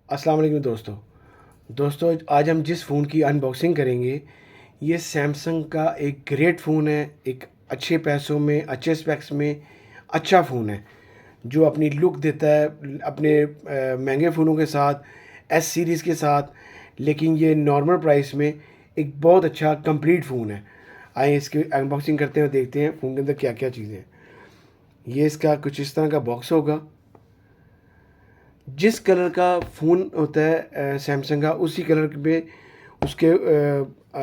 अस्सलाम वालेकुम दोस्तों आज हम जिस फ़ोन की अनबॉक्सिंग करेंगे ये सैमसंग का एक ग्रेट फ़ोन है। एक अच्छे पैसों में अच्छे स्पेक्स में अच्छा फ़ोन है जो अपनी लुक देता है अपने महंगे फ़ोनों के साथ, एस सीरीज़ के साथ। लेकिन ये नॉर्मल प्राइस में एक बहुत अच्छा कंप्लीट फ़ोन है। आइए इसकी अनबॉक्सिंग करते हैं और देखते हैं फ़ोन के अंदर क्या क्या चीज़ें हैं। ये इसका कुछ इस तरह का बॉक्स होगा। जिस कलर का फ़ोन होता है सैमसंग का, उसी कलर पे उसके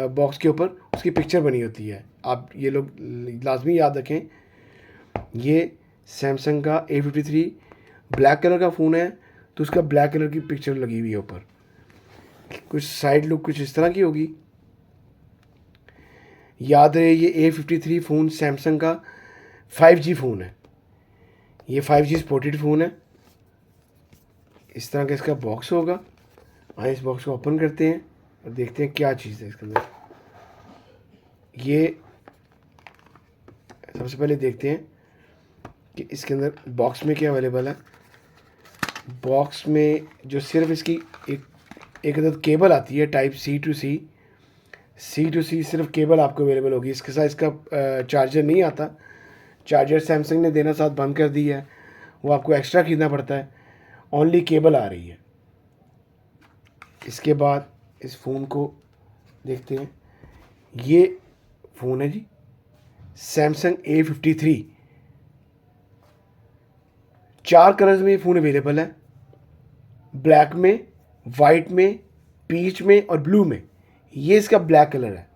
बॉक्स के ऊपर उसकी पिक्चर बनी होती है। आप ये लोग लाजमी याद रखें। ये सैमसंग का A53 ब्लैक कलर का फ़ोन है, तो उसका ब्लैक कलर की पिक्चर लगी हुई है ऊपर। कुछ साइड लुक कुछ इस तरह की होगी। याद रहे ये A53 फ़ोन सैमसंग का 5G फ़ोन है। ये 5G सपोर्टेड फ़ोन है। इस तरह का इसका बॉक्स होगा। आइए इस बॉक्स को ओपन करते हैं और देखते हैं क्या चीज़ है इसके अंदर। ये सबसे पहले देखते हैं कि इसके अंदर बॉक्स में क्या अवेलेबल है। बॉक्स में जो सिर्फ इसकी एक अदद केबल आती है टाइप सी टू सी सिर्फ केबल आपको अवेलेबल होगी। इसके साथ इसका चार्जर नहीं आता। चार्जर सैमसंग ने देना साथ बंद कर दी है, वो आपको एक्स्ट्रा खरीदना पड़ता है। ओनली केबल आ रही है। इसके बाद इस फ़ोन को देखते हैं। ये फ़ोन है जी सैमसंग A53। 4 कलर्स में ये फ़ोन अवेलेबल है, ब्लैक में, वाइट में, पीच में और ब्लू में। ये इसका ब्लैक कलर है।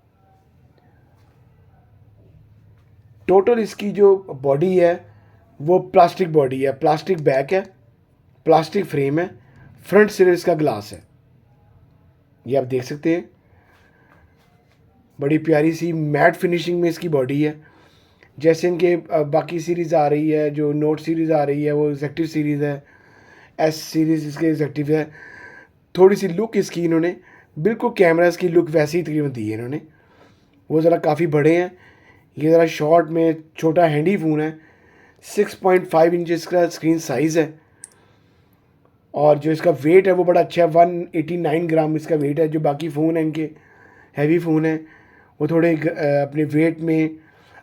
टोटल इसकी जो बॉडी है वो प्लास्टिक बॉडी है, प्लास्टिक बैक है, प्लास्टिक फ्रेम है, फ्रंट सिर्फ इसका ग्लास है। ये आप देख सकते हैं। बड़ी प्यारी सी मैट फिनिशिंग में इसकी बॉडी है। जैसे इनके बाकी सीरीज़ आ रही है, जो नोट सीरीज़ आ रही है वो एग्जेक्टिव सीरीज़ है, एस सीरीज़ इसके एग्जेक्टिव है। थोड़ी सी लुक इसकी इन्होंने बिल्कुल कैमरास की लुक वैसे ही तकरीबन दी है इन्होंने। वो ज़रा काफ़ी बड़े हैं, ये ज़रा शॉर्ट में छोटा हैंडी फ़ोन है। 6.5 इंचज़ का स्क्रीन साइज़ है और जो इसका वेट है वो बड़ा अच्छा है। 189 ग्राम इसका वेट है। जो बाकी फ़ोन है इनके हैवी फ़ोन है वो थोड़े अपने वेट में,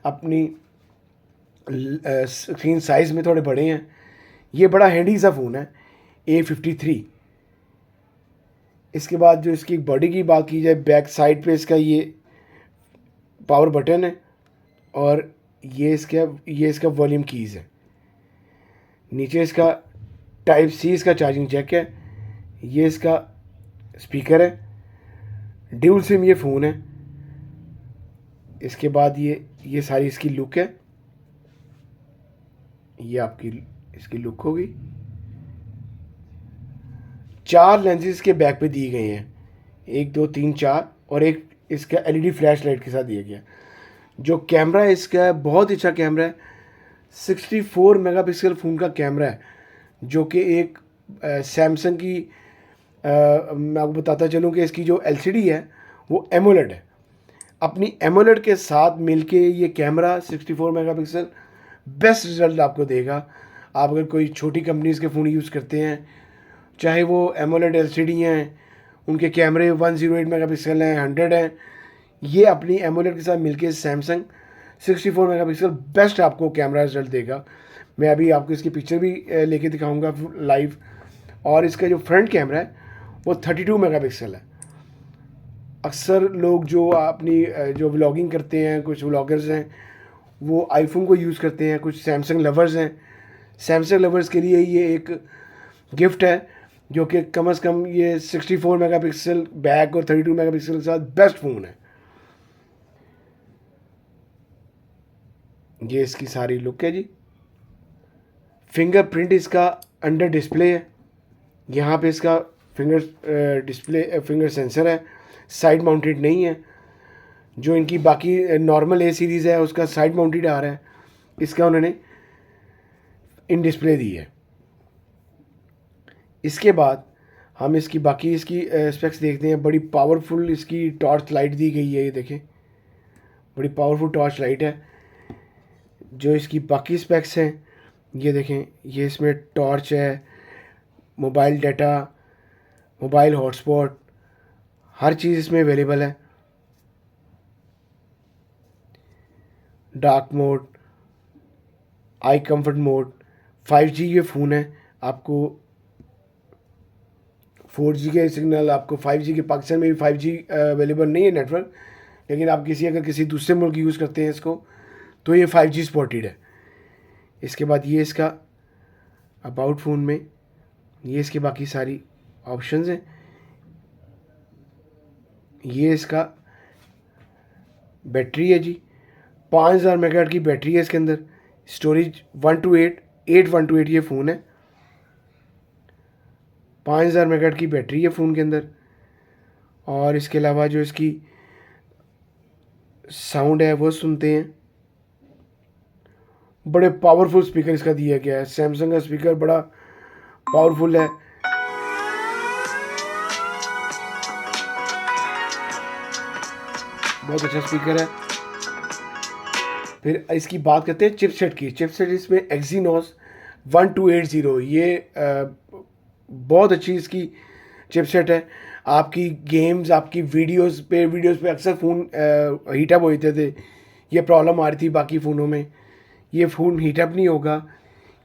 अपनी स्क्रीन साइज़ में थोड़े बड़े हैं। ये बड़ा हैंडी सा फ़ोन है A53। इसके बाद जो इसकी बॉडी की बात की जाए, बैक साइड पे इसका ये पावर बटन है और ये इसका वॉल्यूम कीज़ है। नीचे इसका टाइप सी इसका चार्जिंग जैक है। ये इसका स्पीकर है। ड्यूल सिम ये फ़ोन है। इसके बाद ये सारी इसकी लुक है। ये आपकी इसकी लुक होगी। 4 लेंसेज के बैक पे दिए गए हैं, 1 2 3 4, और एक इसका LED फ्लैश लाइट के साथ दिया गया। जो कैमरा है इसका बहुत अच्छा कैमरा है। 64 मेगापिक्सल फ़ोन का कैमरा है, जो कि एक सैमसंग की मैं आपको बताता चलूँ कि इसकी जो LCD है वो एमोलेड है। अपनी एमोलेड के साथ मिलके ये कैमरा 64 मेगापिक्सल बेस्ट रिज़ल्ट आपको देगा। आप अगर कोई छोटी कंपनीज़ के फ़ोन यूज़ करते हैं, चाहे वो एमोलेड LCD हैं, उनके कैमरे 108 मेगापिक्सल हैं, 100 हैं, ये अपनी एमोलेड के साथ मिलके सैमसंग 64 मेगापिक्सल बेस्ट आपको कैमरा रिजल्ट देगा। मैं अभी आपको इसकी पिक्चर भी लेके दिखाऊंगा लाइव। और इसका जो फ्रंट कैमरा है वो 32 मेगापिक्सल है। अक्सर लोग जो अपनी जो व्लॉगिंग करते हैं, कुछ व्लॉगर्स हैं वो आईफोन को यूज़ करते हैं, कुछ सैमसंग लवर्स हैं। सैमसंग लवर्स के लिए ये एक गिफ्ट है, जो कि कम से कम ये 64 मेगापिक्सल बैक और 32 मेगापिक्सल के साथ बेस्ट फ़ोन है। ये इसकी सारी लुक है जी। फिंगरप्रिंट इसका अंडर डिस्प्ले है। यहाँ पे इसका फिंगर सेंसर है, साइड माउंटेड नहीं है। जो इनकी बाकी नॉर्मल A सीरीज़ है उसका साइड माउंटेड आ रहा है, इसका उन्होंने इन डिस्प्ले दी है। इसके बाद हम इसकी बाकी इसकी स्पेक्स देखते हैं। बड़ी पावरफुल इसकी टॉर्च लाइट दी गई है, ये देखें बड़ी पावरफुल टॉर्च लाइट है। जो इसकी बाकी स्पेक्स हैं ये देखें, ये इसमें टॉर्च है, मोबाइल डाटा, मोबाइल हॉटस्पॉट, हर चीज़ इसमें अवेलेबल है। Dark mode, eye comfort mode, 5G ये फ़ोन है। आपको 4G के सिग्नल, आपको 5G के, पाकिस्तान में भी 5G अवेलेबल नहीं है नेटवर्क, लेकिन आप अगर किसी दूसरे मुल्क यूज़ करते हैं इसको तो ये 5G सपोर्टेड है। इसके बाद ये इसका अबाउट फ़ोन में ये इसकी बाकी सारी ऑप्शंस हैं। ये इसका बैटरी है जी, 5000 मेगाहर्ट्ज़ की बैटरी है इसके अंदर। स्टोरेज 128 ये फ़ोन है। 5000 मेगाहर्ट्ज़ की बैटरी है फ़ोन के अंदर। और इसके अलावा जो इसकी साउंड है वो सुनते हैं। बड़े पावरफुल स्पीकर इसका दिया गया है। सैमसंग का स्पीकर बड़ा पावरफुल है। बहुत अच्छा स्पीकर है। फिर इसकी बात करते हैं चिपसेट की। चिपसेट इसमें एक्जीनोस 1280, ये बहुत अच्छी इसकी चिपसेट है। आपकी गेम्स, आपकी वीडियोस पे अक्सर फ़ोन हीटअप होते थे, ये प्रॉब्लम आ रही थी बाकी फ़ोनों में। ये फ़ोन हीटअप नहीं होगा,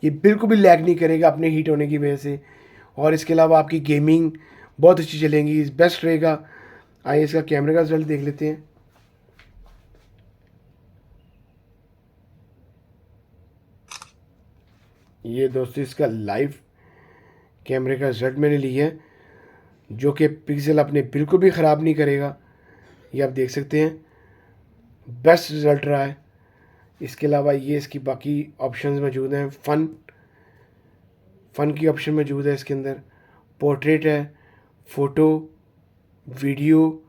ये बिल्कुल भी लैग नहीं करेगा अपने हीट होने की वजह से। और इसके अलावा आपकी गेमिंग बहुत अच्छी चलेंगी, बेस्ट रहेगा। आइए इसका कैमरे का रिजल्ट देख लेते हैं। ये दोस्तों इसका लाइव कैमरे का रिजल्ट मैंने लिया है, जो कि पिक्सल अपने बिल्कुल भी ख़राब नहीं करेगा। ये आप देख सकते हैं, बेस्ट रिज़ल्ट रहा है। इसके अलावा ये इसकी बाकी ऑप्शंस मौजूद हैं। फ़न की ऑप्शन मौजूद है इसके अंदर। पोर्ट्रेट है, फ़ोटो, वीडियो,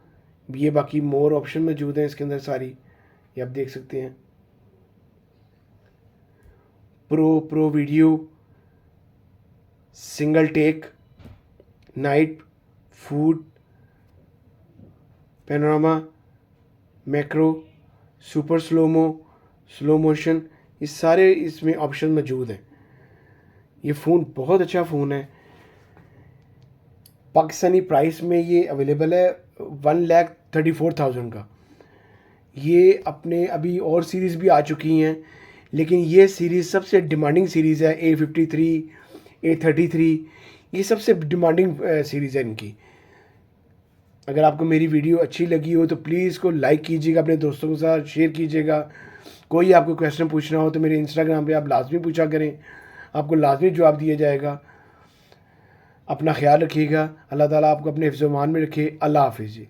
ये बाकी मोर ऑप्शन मौजूद हैं इसके अंदर सारी, ये आप देख सकते हैं। Pro video, single take, night, food, panorama, macro, super slomo, slow motion, ये सारे इसमें ऑप्शन मौजूद हैं। ये फ़ोन बहुत अच्छा फ़ोन है। पाकिस्तानी प्राइस में ये अवेलेबल है 1,34,000 का। ये अपने अभी और सीरीज़ भी आ चुकी हैं, लेकिन ये सीरीज़ सबसे डिमांडिंग सीरीज़ है। A53, A33, ये सबसे डिमांडिंग सीरीज़ है इनकी। अगर आपको मेरी वीडियो अच्छी लगी हो तो प्लीज़ इसको लाइक कीजिएगा, अपने दोस्तों के साथ शेयर कीजिएगा। कोई आपको क्वेश्चन पूछना हो तो मेरे इंस्टाग्राम पे आप लाजमी पूछा करें, आपको लाजमी जवाब दिया जाएगा। अपना ख्याल रखिएगा। अल्लाह ताला आपको अपने हिफ्ज़-ओ-मान में रखे। अल्लाह हाफ़िज़ जी।